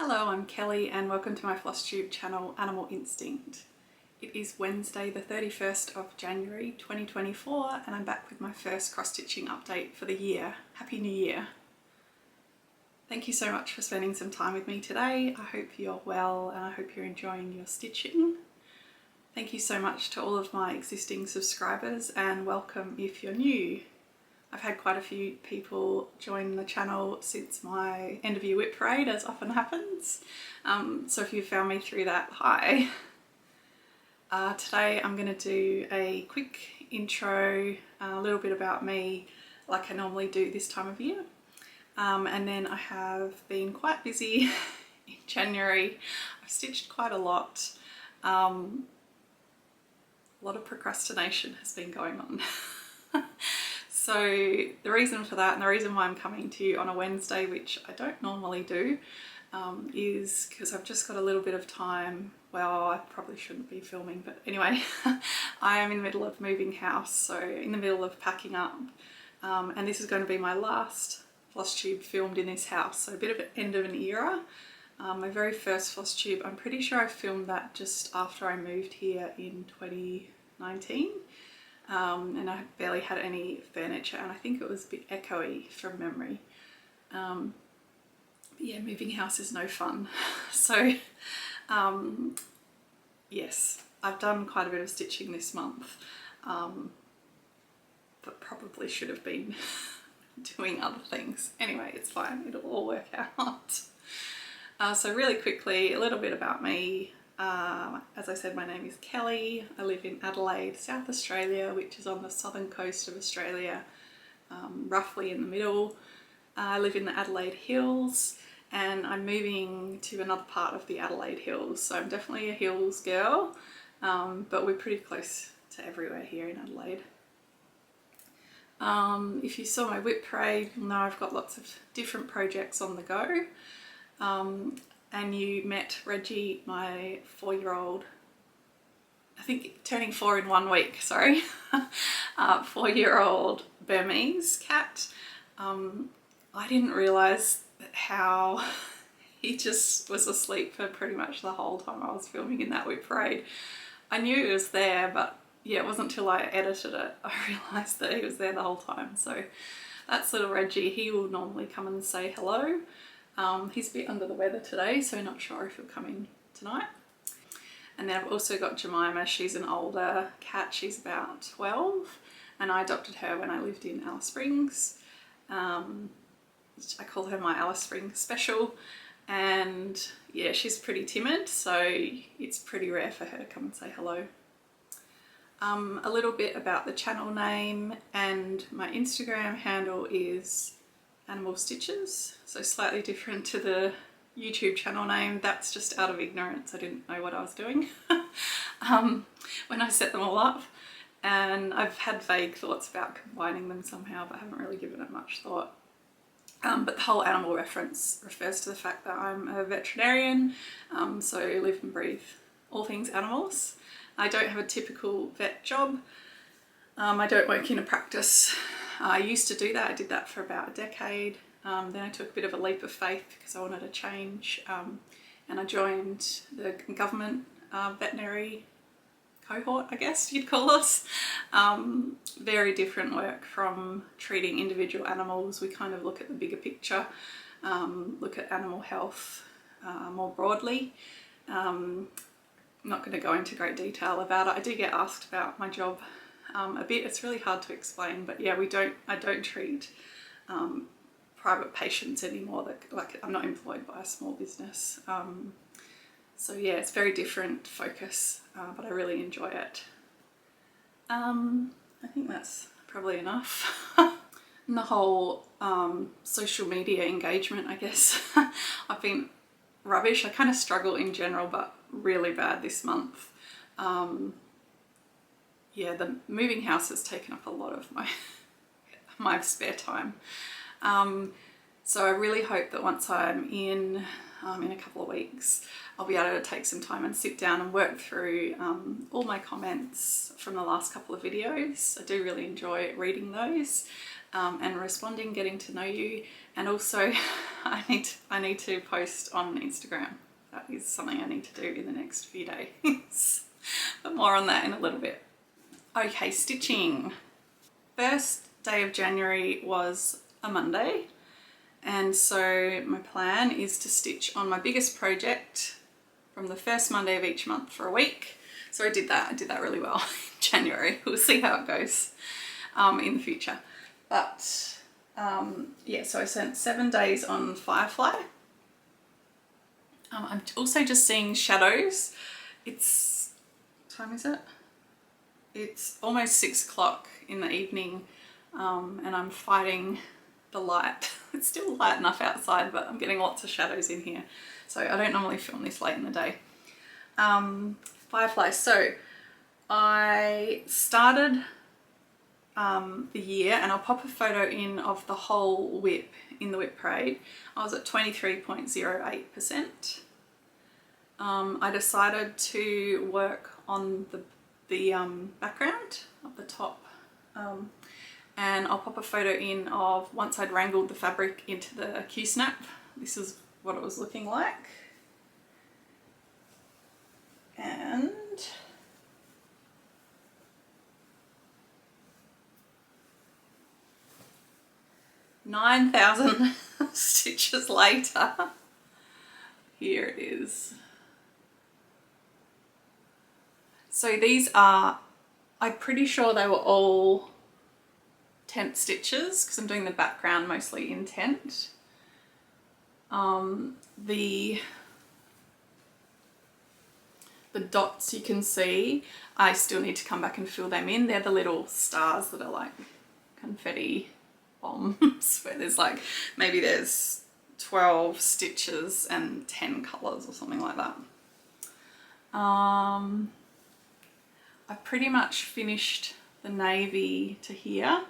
Hello, I'm Kelly and welcome to my Flosstube channel, Animal Instinct. It is Wednesday the 31st of January 2024 and I'm back with my first cross-stitching update for the year. Happy New Year! Thank you so much for spending some time with me today. I hope you're well and I hope you're enjoying your stitching. Thank you so much to all of my existing subscribers and welcome if you're new. I've had quite a few people join the channel since my end of year whip parade, as often happens. So if you found me through that, hi. Today I'm going to do a quick intro, a little bit about me like I normally do this time of year. And then I have been quite busy in January. I've stitched quite a lot. A lot of procrastination has been going on. So the reason for that and the reason why I'm coming to you on a Wednesday, which I don't normally do, is because I've just got a little bit of time. Well, I probably shouldn't be filming, but anyway, I am in the middle of moving house, so in the middle of packing up, and this is going to be my last Flosstube filmed in this house, so a bit of an end of an era. My very first Flosstube, I'm pretty sure I filmed that just after I moved here in 2019. And I barely had any furniture and I think it was a bit echoey from memory. But yeah, moving house is no fun. So yes, I've done quite a bit of stitching this month, but probably should have been doing other things. Anyway, it's fine, it'll all work out. So really quickly, a little bit about me. As I said, my name is Kelly. I live in Adelaide, South Australia, which is on the southern coast of Australia, roughly in the middle. I live in the Adelaide Hills and I'm moving to another part of the Adelaide Hills, so I'm definitely a hills girl, but we're pretty close to everywhere here in Adelaide. If you saw my whip parade, you'll know I've got lots of different projects on the go. And you met Reggie, my 4-year-old, I think turning 4 in 1 week, sorry, 4-year-old Beaumaris cat. I didn't realise how he just was asleep for pretty much the whole time I was filming in that whip parade. I knew he was there, but yeah, it wasn't until I edited it I realised that he was there the whole time. So that's little Reggie. He will normally come and say hello. He's a bit under the weather today, so not sure if he'll come in tonight. And then I've also got Jemima. She's an older cat. She's about 12 and I adopted her when I lived in Alice Springs. I call her my Alice Springs special, and yeah, she's pretty timid, so it's pretty rare for her to come and say hello. A little bit about the channel name, and my Instagram handle is Animal Stitches, so slightly different to the YouTube channel name. That's just out of ignorance. I didn't know what I was doing when I set them all up, and I've had vague thoughts about combining them somehow, but I haven't really given it much thought. But the whole animal reference refers to the fact that I'm a veterinarian, so live and breathe all things animals. I don't have a typical vet job. I don't work in a practice. I used to do that. I did that for about a decade. Then I took a bit of a leap of faith because I wanted a change, and I joined the government veterinary cohort, I guess you'd call us. Very different work from treating individual animals. We kind of look at the bigger picture, look at animal health more broadly. I'm not going to go into great detail about it. I do get asked about my job a bit. It's really hard to explain, but yeah, I don't treat private patients anymore. Like, I'm not employed by a small business. So yeah, it's very different focus, but I really enjoy it. I think that's probably enough. And the whole social media engagement, I guess, I've been rubbish. I kind of struggle in general, but really bad this month. Yeah, the moving house has taken up a lot of my spare time. So I really hope that once I'm in, in a couple of weeks, I'll be able to take some time and sit down and work through all my comments from the last couple of videos. I do really enjoy reading those and responding, getting to know you, and also I need to post on Instagram. That is something I need to do in the next few days, but more on that in a little bit. Okay, stitching. First day of January was a Monday, and so my plan is to stitch on my biggest project from the first Monday of each month for a week. So I did that really well in January. We'll see how it goes in the future. But yeah, so I spent 7 days on Firefly. I'm also just seeing shadows. What time is it? It's almost 6 o'clock in the evening, and I'm fighting the light. It's still light enough outside, but I'm getting lots of shadows in here. So I don't normally film this late in the day. Firefly. So I started the year, and I'll pop a photo in of the whole whip in the whip parade. I was at 23.08%. I decided to work on the background up the top, and I'll pop a photo in of once I'd wrangled the fabric into the Q-snap. This is what it was looking like, and $9,000 stitches later, here it is. So these are, I'm pretty sure they were all tent stitches because I'm doing the background mostly in tent. The dots you can see, I still need to come back and fill them in. They're the little stars that are like confetti bombs where there's like, maybe there's 12 stitches and 10 colours or something like that. I've pretty much finished the navy to here,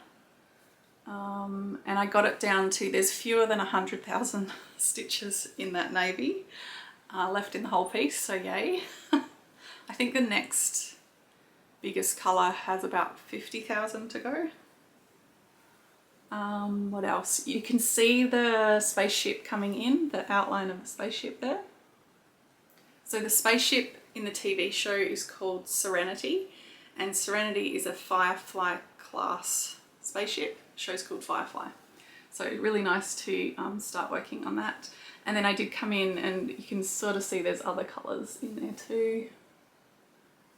and I got it down to, there's fewer than 100,000 stitches in that navy left in the whole piece, so yay. I think the next biggest colour has about 50,000 to go. What else? You can see the spaceship coming in, the outline of the spaceship there. So the spaceship in the TV show is called Serenity, and Serenity is a Firefly class spaceship. The show's called Firefly. So really nice to start working on that. And then I did come in, and you can sort of see there's other colours in there too.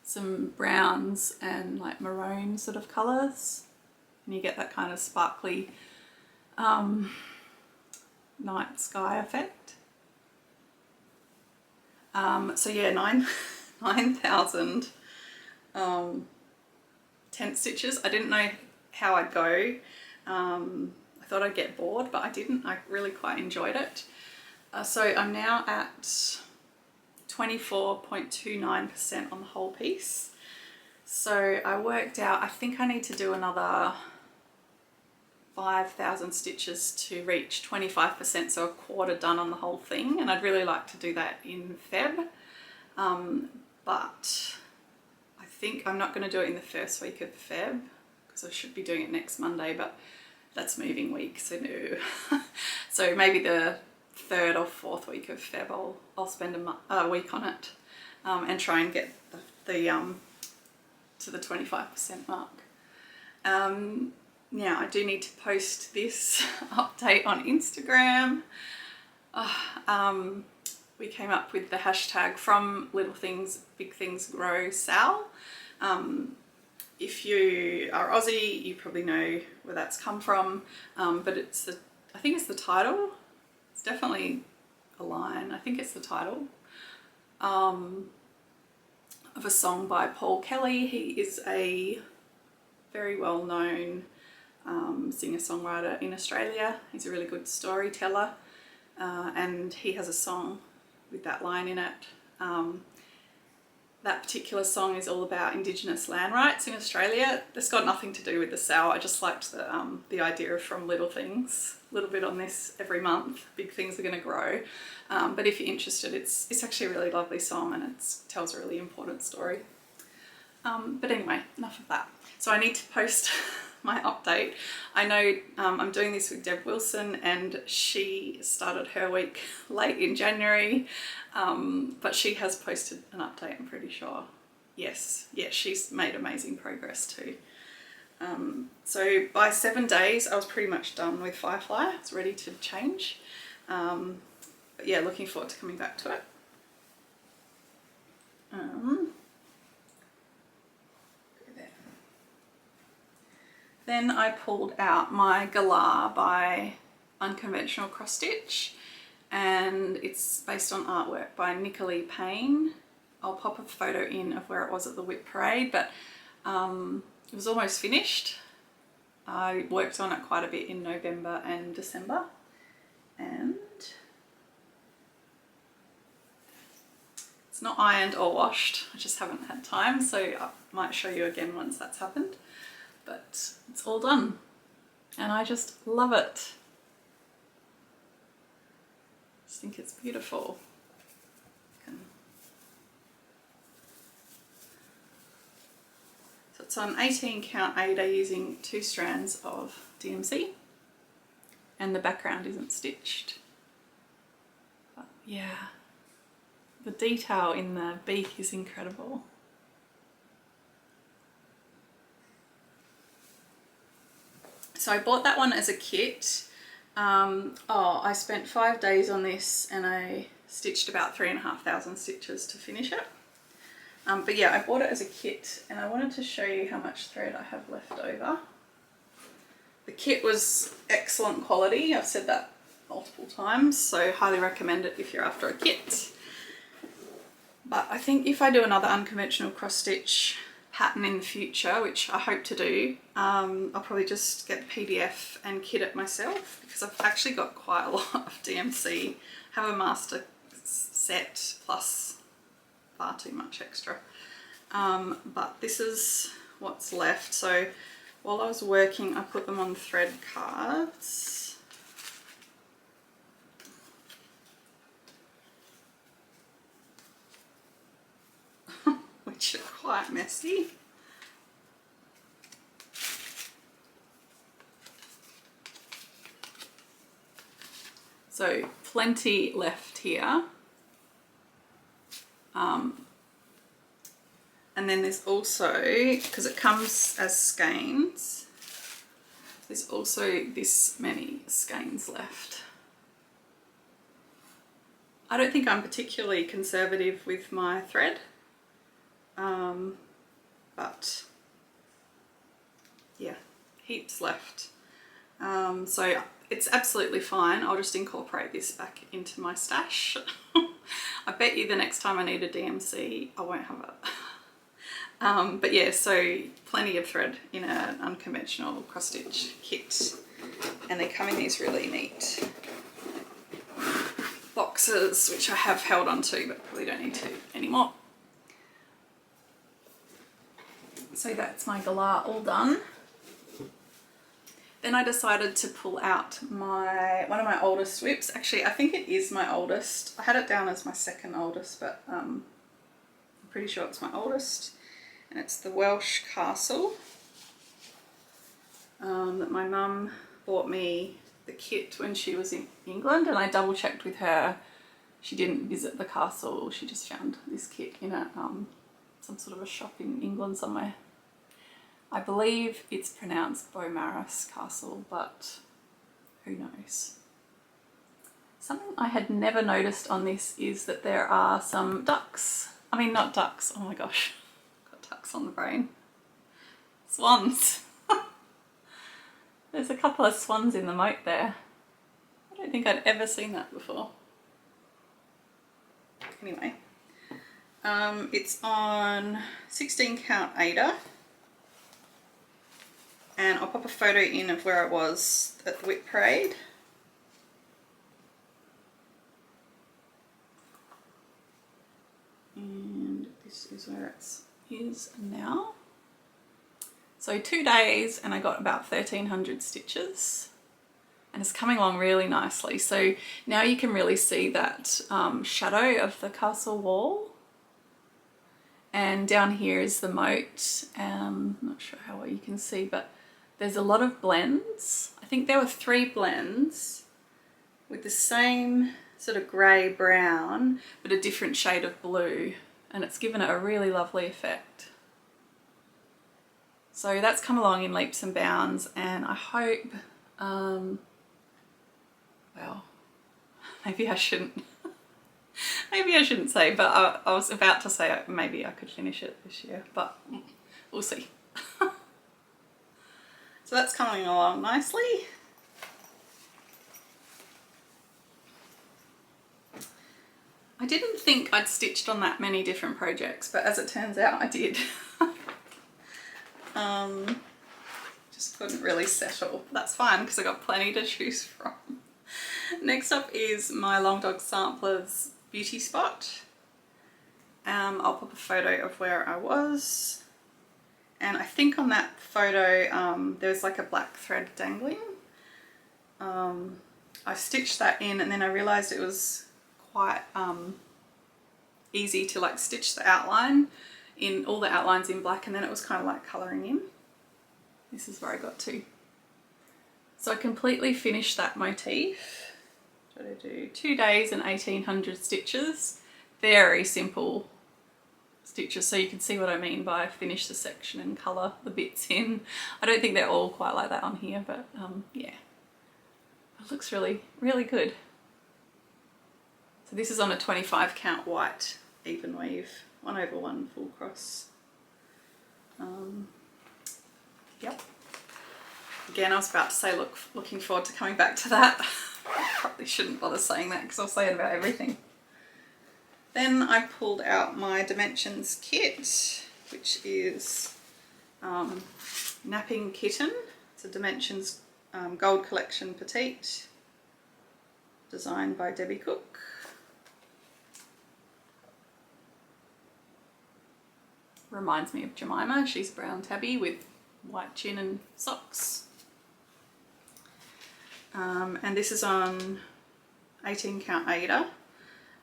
Some browns and like maroon sort of colours. And you get that kind of sparkly night sky effect. So yeah, 9,000 tent stitches. I didn't know how I'd go. I thought I'd get bored, but I didn't. I really quite enjoyed it. So I'm now at 24.29% on the whole piece. So I worked out, I think I need to do another 5,000 stitches to reach 25%, so a quarter done on the whole thing, and I'd really like to do that in Feb, but I think I'm not going to do it in the first week of Feb because I should be doing it next Monday, but that's moving week, so no. So maybe the 3rd or 4th week of Feb I'll spend a week on it and try and get to the 25% mark. Now I do need to post this update on Instagram. We came up with the hashtag from Little Things Big Things Grow Sal. If you are Aussie, you probably know where that's come from, but I think it's the title. It's definitely a line. I think it's the title of a song by Paul Kelly. He is a very well-known singer-songwriter in Australia. He's a really good storyteller, and he has a song with that line in it. that particular song is all about Indigenous land rights in Australia. It's got nothing to do with the sour. I just liked the idea of from little things, a little bit on this every month, big things are going to grow. But if you're interested, it's actually a really lovely song, and it tells a really important story. But anyway, enough of that. So I need to post my update. I know I'm doing this with Deb Wilson, and she started her week late in January, but she has posted an update, I'm pretty sure. Yes, she's made amazing progress too. So by 7 days I was pretty much done with Firefly. It's ready to change. But yeah, looking forward to coming back to it. Then I pulled out my Galah by Unconventional cross stitch, and it's based on artwork by Nicole Payne. I'll pop a photo in of where it was at the whip parade, but it was almost finished. I worked on it quite a bit in November and December, and it's not ironed or washed. I just haven't had time, so I might show you again once that's happened. But it's all done, and I just love it. I just think it's beautiful. So it's on 18 count Ada using 2 strands of DMC, and the background isn't stitched. But yeah, the detail in the beak is incredible. So I bought that one as a kit. I spent 5 days on this, and I stitched about 3,500 stitches to finish it. But yeah, I bought it as a kit, and I wanted to show you how much thread I have left over. The kit was excellent quality. I've said that multiple times, so highly recommend it if you're after a kit. But I think if I do another unconventional cross stitch pattern in the future, which I hope to do, I'll probably just get the PDF and kit it myself, because I've actually got quite a lot of DMC. I have a master set plus far too much extra. But this is what's left. So while I was working, I put them on thread cards. Which are quite messy. So plenty left here. And then there's also, because it comes as skeins, there's also this many skeins left. I don't think I'm particularly conservative with my thread. But yeah, heaps left. So it's absolutely fine. I'll just incorporate this back into my stash. I bet you the next time I need a DMC, I won't have it. But yeah, so plenty of thread in an unconventional cross stitch kit. And they come in these really neat boxes, which I have held on to, but probably don't need to anymore. So that's my Galah all done. Then I decided to pull out one of my oldest whips. Actually, I think it is my oldest. I had it down as my second oldest, but I'm pretty sure it's my oldest. And it's the Welsh Castle that my mum bought me the kit when she was in England, and I double checked with her. She didn't visit the castle. She just found this kit in some sort of a shop in England somewhere. I believe it's pronounced Beaumaris Castle, but who knows. Something I had never noticed on this is that there are some ducks. I mean, not ducks, oh my gosh, got ducks on the brain. Swans. There's a couple of swans in the moat there. I don't think I'd ever seen that before. Anyway, it's on 16 count Ada. And I'll pop a photo in of where I was at the whip parade. And this is is where it is now. So 2 days and I got about 1,300 stitches. And it's coming along really nicely. So now you can really see that shadow of the castle wall. And down here is the moat. I'm not sure how well you can see, but there's a lot of blends. I think there were 3 blends with the same sort of grey brown, but a different shade of blue. And it's given it a really lovely effect. So that's come along in leaps and bounds, and I hope, well, maybe I shouldn't say, but I was about to say maybe I could finish it this year, but we'll see. So that's coming along nicely. I didn't think I'd stitched on that many different projects, but as it turns out I did. Just couldn't really settle. That's fine because I got plenty to choose from. Next up is my Long Dog Samplers Beauty Spot. I'll pop a photo of where I was, and I think on that photo there's like a black thread dangling. I stitched that in, and then I realised it was quite easy to like stitch the outline in, all the outlines in black, and then it was kind of like colouring in. This is where I got to. So I completely finished that motif. What did I do? 2 days and 1,800 stitches. Very simple stitches, so you can see what I mean by finish the section and colour the bits in. I don't think they're all quite like that on here, but yeah. It looks really, really good. So this is on a 25 count white even weave, 1/1 full cross. Yep. Again, I was about to say looking forward to coming back to that. Probably shouldn't bother saying that because I'll say it about everything. Then I pulled out my Dimensions kit, which is Napping Kitten. It's a Dimensions Gold Collection Petite, designed by Debbie Cook. Reminds me of Jemima. She's brown tabby with white chin and socks. And this is on 18 count Ada.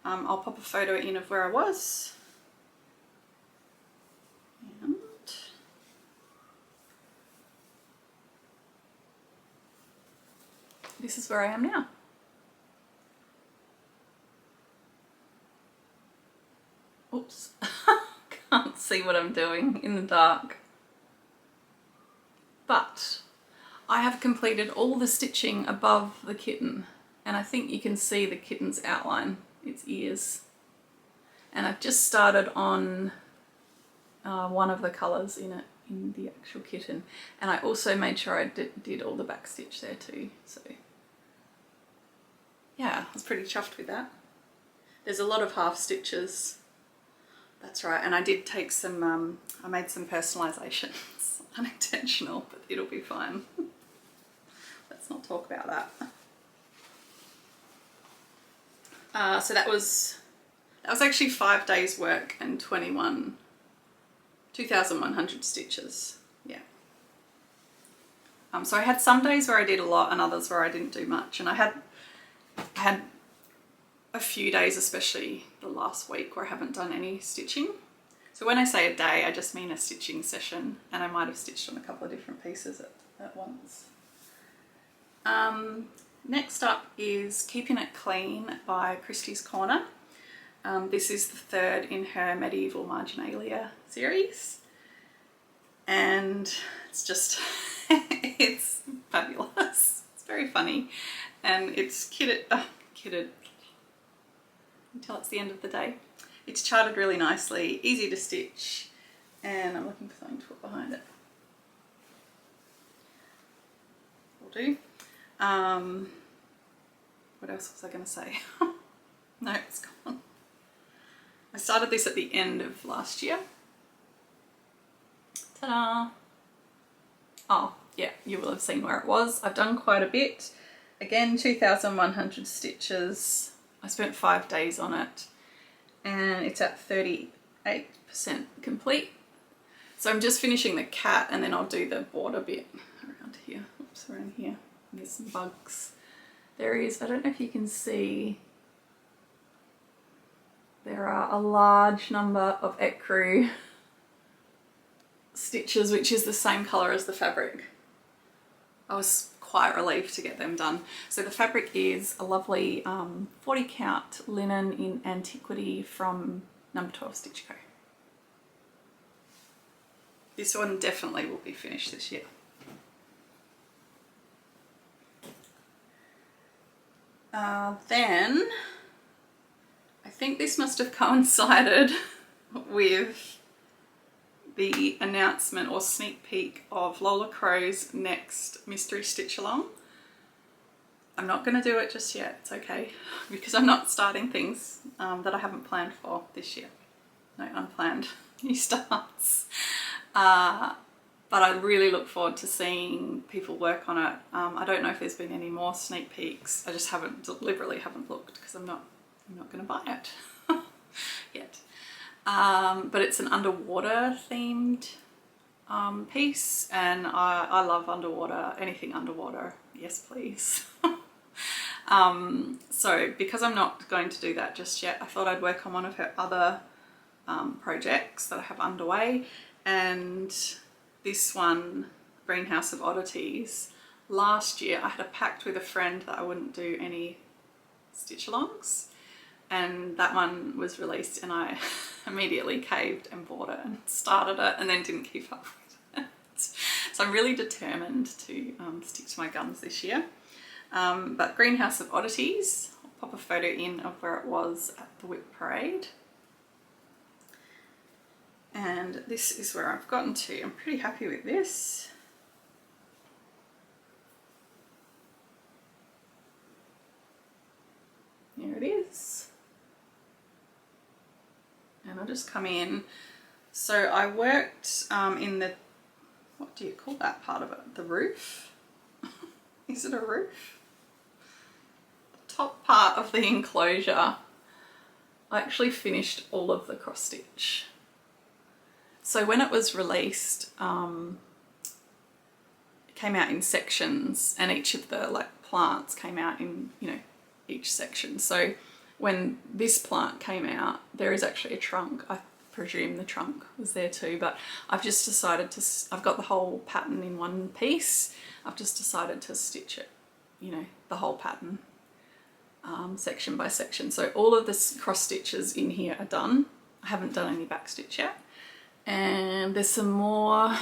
I'll pop a photo in of where I was. And this is where I am now. Oops. Can't see what I'm doing in the dark. But I have completed all the stitching above the kitten, and I think you can see the kitten's outline, its ears. And I've just started on one of the colours in it, in the actual kitten. And I also made sure I did all the back stitch there too. So yeah, I was pretty chuffed with that. There's a lot of half stitches. That's right, and I did take some, I made some personalisations, unintentional, but it'll be fine. Let's not talk about that. So that was actually 5 days work and 2,100 stitches, yeah. So I had some days where I did a lot and others where I didn't do much, and I had a few days, especially the last week, where I haven't done any stitching. So when I say a day, I just mean a stitching session, and I might have stitched on a couple of different pieces at once. Next up is Keeping It Clean by Christys Corner. This is the 3rd in her Medieval Marginalia series, and it's just, it's fabulous. It's very funny, and it's kitted until it's the end of the day. It's charted really nicely, easy to stitch, and I'm looking for something to put behind it. Will do. What else was I going to say? No, it's gone. I started this at the end of last year. Ta-da! Oh, yeah, you will have seen where it was. I've done quite a bit. Again, 2,100 stitches. I spent 5 days on it, and it's at 30 8% complete. So I'm just finishing the cat and then I'll do the border bit around here. Oops, around here. There's some bugs. There is, I don't know if you can see, there are a large number of ecru stitches, which is the same colour as the fabric. I was quite relieved to get them done. So the fabric is a lovely 40 count linen in Antiquity from number 12 Stitch Co. This one definitely will be finished this year. Then I think this must have coincided with the announcement or sneak peek of Lola Crow's next mystery stitch along. I'm not going to do it just yet, it's okay, because I'm not starting things that I haven't planned for this year. No unplanned new starts. But I really look forward to seeing people work on it. I don't know if there's been any more sneak peeks. I just deliberately haven't looked because I'm not going to buy it yet. But it's an underwater themed piece, and I love underwater, anything underwater, yes please. So because I'm not going to do that just yet, I thought I'd work on one of her other projects that I have underway, and this one, Greenhouse of Oddities. Last year I had a pact with a friend that I wouldn't do any stitch alongs, and that one was released and I immediately caved and bought it and started it and then didn't keep up with it. So I'm really determined to stick to my guns this year. But Greenhouse of Oddities, I'll pop a photo in of where it was at the Whip Parade. And this is where I've gotten to. I'm pretty happy with this. Here it is. And I'll just come in. So I worked in the, what do you call that part of it? The roof? Is it a roof? The top part of the enclosure. I actually finished all of the cross stitch. So when it was released, it came out in sections, and each of the plants came out in, each section. So when this plant came out, there is actually a trunk. I presume the trunk was there too, but I've just decided to, I've got the whole pattern in one piece. I've just decided to stitch it, the whole pattern, section by section. So all of the cross stitches in here are done. I haven't done any back stitch yet. And there's some more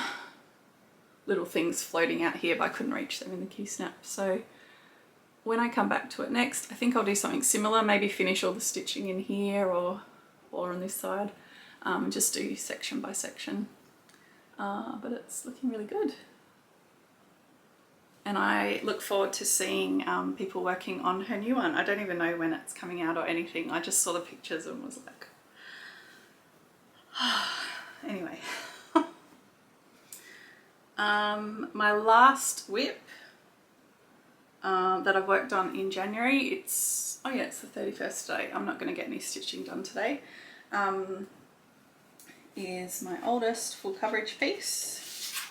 little things floating out here, but I couldn't reach them in the key snap. So when I come back to it next, I think I'll do something similar, maybe finish all the stitching in here or on this side, and just do section by section. But it's looking really good. And I look forward to seeing people working on her new one. I don't even know when it's coming out or anything. I just saw the pictures and was like, anyway. My last whip that I've worked on in January, it's the 31st today. I'm not going to get any stitching done today. Is my oldest full coverage piece,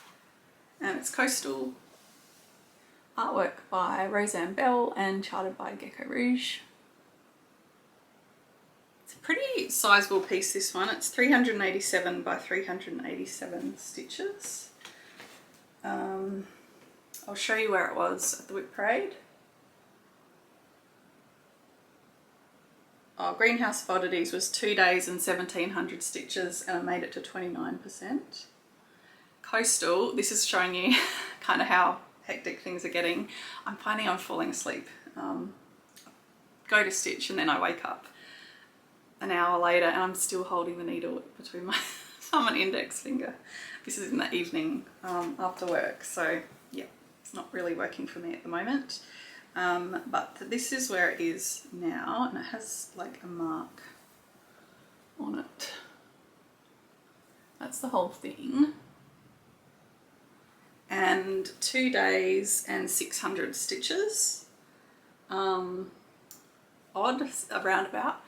and it's coastal, artwork by Rozanne and charted by Gecko Rouge. It's a pretty sizable piece, this one. It's 387 by 387 stitches. I'll show you where it was at the Whip Parade. Greenhouse of Oddities was 2 days and 1700 stitches, and I made it to 29%. Coastal, this is showing you kind of how hectic things are getting. I'm finding I'm falling asleep. Go to stitch and then I wake up an hour later and I'm still holding the needle between my thumb and index finger. This is in the evening after work, so yeah, it's not really working for me at the moment. But this is where it is now, and it has like a mark on it. That's the whole thing. And 2 days and 600 stitches. Odd, around about.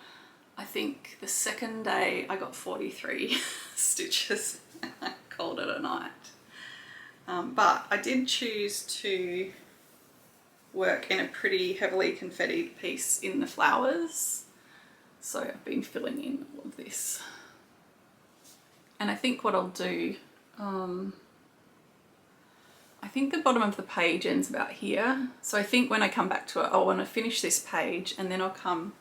I think the second day I got 43 stitches and I called it a night. But I did choose to work in a pretty heavily confettied piece in the flowers. So I've been filling in all of this. And I think what I'll do, I think the bottom of the page ends about here. So I think when I come back to it, I'll want to finish this page and then I'll come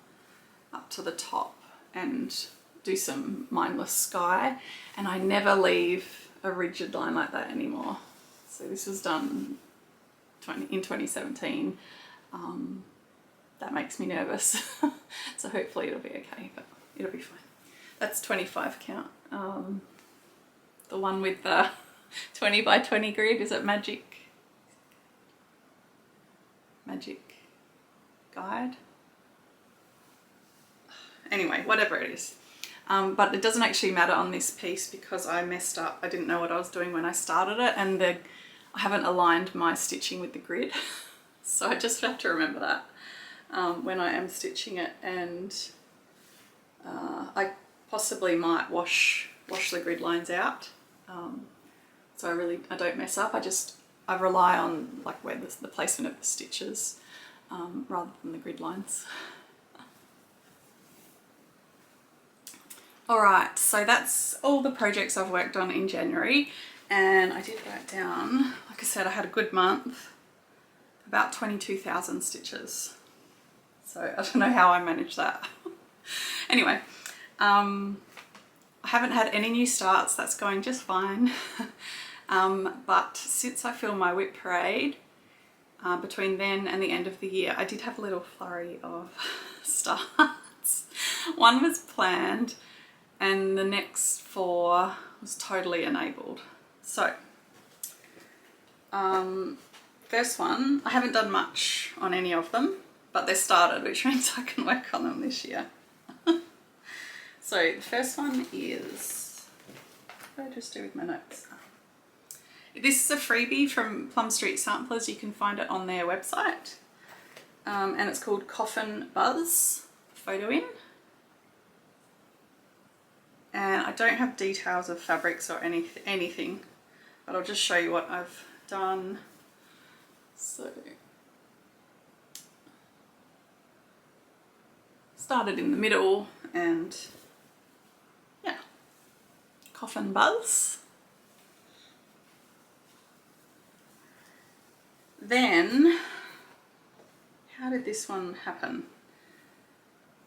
up to the top and do some mindless sky. And I never leave a rigid line like that anymore. So this was done in 2017. That makes me nervous. So hopefully it'll be okay, but it'll be fine. That's 25 count. The one with the 20 by 20 grid, is it Magic Guide? Anyway, whatever it is. But it doesn't actually matter on this piece because I messed up. I didn't know what I was doing when I started it, and I haven't aligned my stitching with the grid. So I just have to remember that when I am stitching it, and I possibly might wash the grid lines out. So I don't mess up. I rely on like where the placement of the stitches rather than the grid lines. Alright, so that's all the projects I've worked on in January, and I did write down, like I said, I had a good month, about 22,000 stitches. So I don't know how I managed that. Anyway, I haven't had any new starts, that's going just fine. But since I filmed my whip parade, between then and the end of the year, I did have a little flurry of starts. One was planned and the next 4 was totally enabled. So, first one, I haven't done much on any of them, but they're started, which means I can work on them this year. So the first one is, what did I just do with my notes? This is a freebie from Plum Street Sampers. You can find it on their website. And it's called Coffin Buzz, photo in. And I don't have details of fabrics or anything, but I'll just show you what I've done. So, started in the middle and yeah, Coffin Buzz. Then, how did this one happen?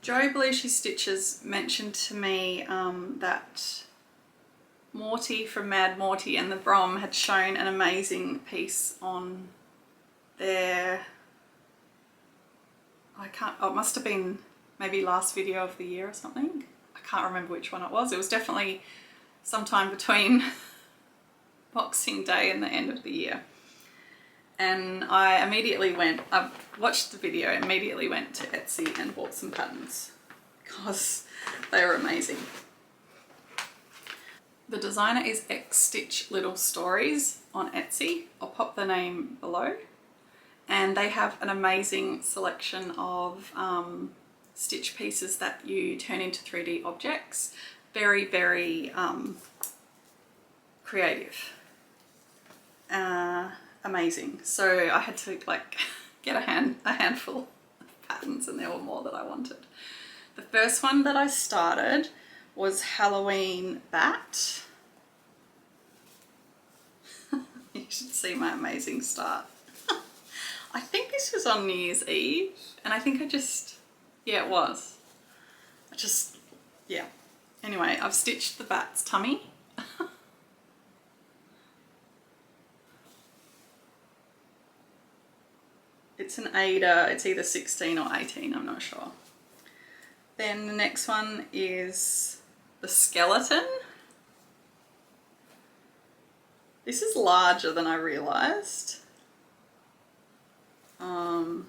Jo Belushi Stitches mentioned to me that Morti from Mad Morti and the Brom had shown an amazing piece on their, it must have been maybe last video of the year or something. I can't remember which one it was. It was definitely sometime between Boxing Day and the end of the year. And I watched the video, immediately went to Etsy and bought some patterns because they were amazing. The designer is X Stitch Little Stories on Etsy. I'll pop the name below. And they have an amazing selection of stitch pieces that you turn into 3D objects. Very, very creative. Amazing. So I had to like get a handful of patterns, and there were more that I wanted. The first one that I started was Halloween Bat. You should see my amazing start. I think this was on New Year's Eve, and I think yeah, it was. Yeah. Anyway, I've stitched the bat's tummy. It's an Ada, it's either 16 or 18, I'm not sure. Then the next one is the skeleton. This is larger than I realised. And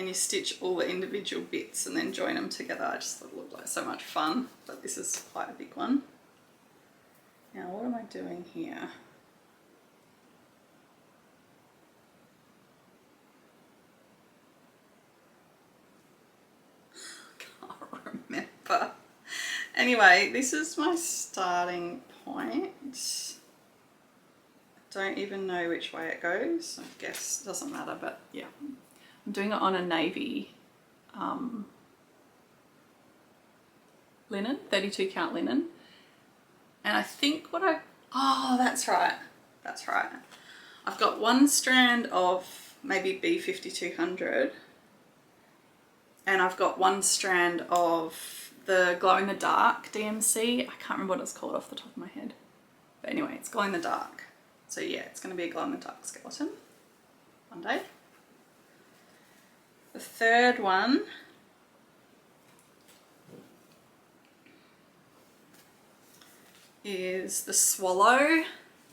you stitch all the individual bits and then join them together. I just thought it looked like so much fun, but this is quite a big one. Now what am I doing here? Remember. Anyway, this is my starting point. I don't even know which way it goes. I guess it doesn't matter, but yeah. I'm doing it on a navy linen, 32 count linen. And I think oh, that's right. That's right. I've got one strand of maybe B5200 and I've got one strand of the glow in the dark DMC. I can't remember what it's called off the top of my head. But anyway, it's glow in the dark. So yeah, it's going to be a glow in the dark skeleton one day. The third one is the swallow,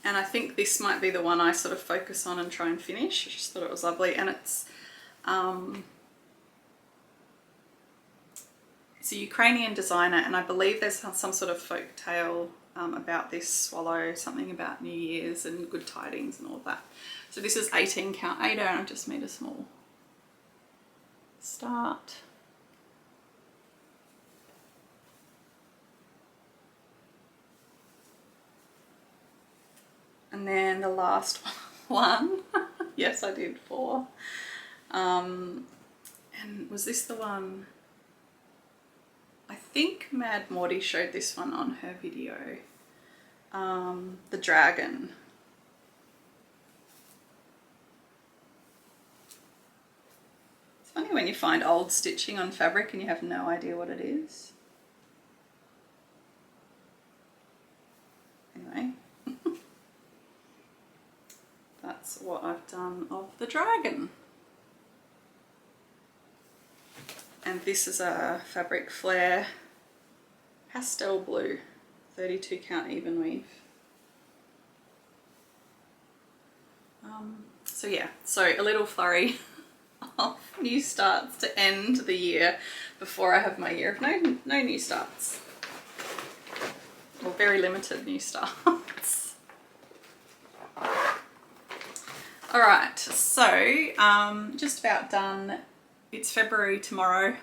and I think this might be the one I sort of focus on and try and finish. I just thought it was lovely, and it's a Ukrainian designer, and I believe there's some sort of folk tale about this swallow, something about New Year's and good tidings and all that. So this is 18 count Ada, and I've just made a small start. And then the last one, yes I did 4. And was this the one? I think Mad Morti showed this one on her video. The dragon. It's funny when you find old stitching on fabric and you have no idea what it is. Anyway. That's what I've done of the dragon. And this is a Fabric Flare pastel blue, 32 count even weave. So yeah, so a little flurry of new starts to end the year before I have my year of no new starts. Or very limited new starts. Alright, so just about done. It's February tomorrow.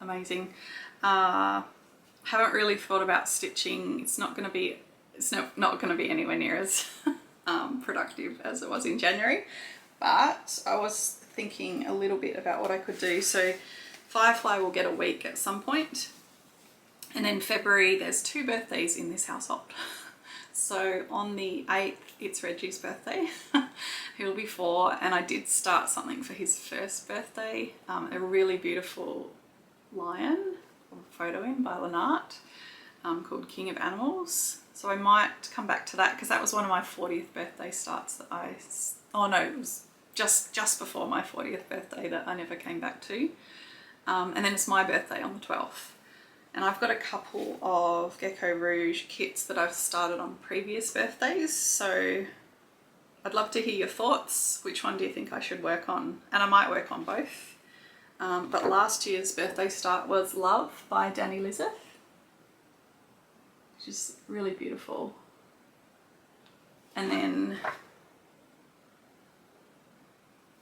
Amazing. Haven't really thought about stitching. It's not going to be anywhere near as productive as it was in January, but I was thinking a little bit about what I could do. So Firefly will get a week at some point, and then February there's 2 birthdays in this household. So on the 8th, it's Reggie's birthday. He'll be 4, and I did start something for his first birthday, a really beautiful lion, photo in by Lynette, called King of Animals. So I might come back to that because that was one of my 40th birthday starts that oh no, it was just before my 40th birthday that I never came back to. And then it's my birthday on the 12th. And I've got a couple of Gecko Rouge kits that I've started on previous birthdays, so I'd love to hear your thoughts. Which one do you think I should work on? And I might work on both. But last year's birthday start was Love by Danny Lizeth, which is really beautiful. And then,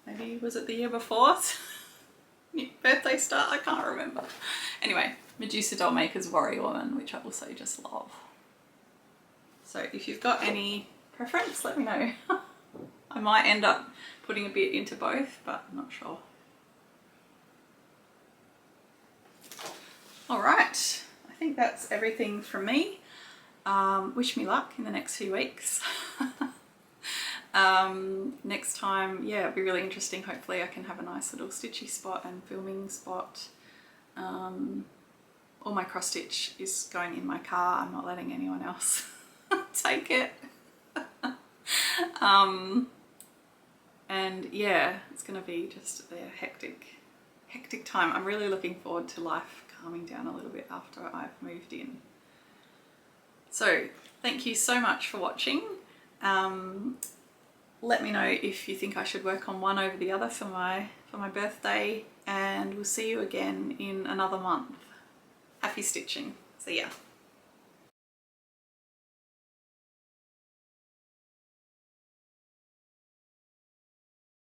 maybe was it the year before? Birthday start, I can't remember. Anyway, Medusa Doll Maker's Warrior Woman, which I also just love. So if you've got any preference, let me know. I might end up putting a bit into both, but I'm not sure. Alright, I think that's everything from me. Wish me luck in the next few weeks. Next time, yeah, it'll be really interesting. Hopefully I can have a nice little stitchy spot and filming spot. All my cross stitch is going in my car. I'm not letting anyone else take it. And yeah, it's going to be just a hectic time. I'm really looking forward to life calming down a little bit after I've moved in. So thank you so much for watching. Let me know if you think I should work on one over the other for my birthday, and we'll see you again in another month. Happy stitching. See ya.